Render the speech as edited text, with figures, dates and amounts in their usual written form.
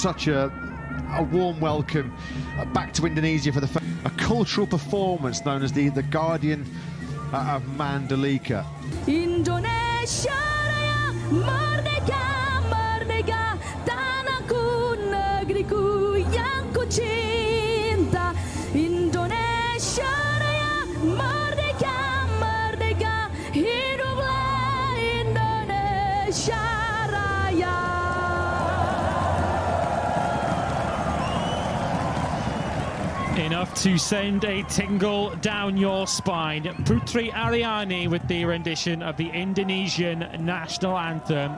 such a warm welcome back to Indonesia for a cultural performance known as the Guardian of Mandalika. Indonesia Raya, merdeka, merdeka, tanahku, negeriku yang ku cinta. Indonesia Raya, merdeka, merdeka, hiduplah Indonesia Raya. Enough to send a tingle down your spine. Putri Ariani with the rendition of the Indonesian national anthem.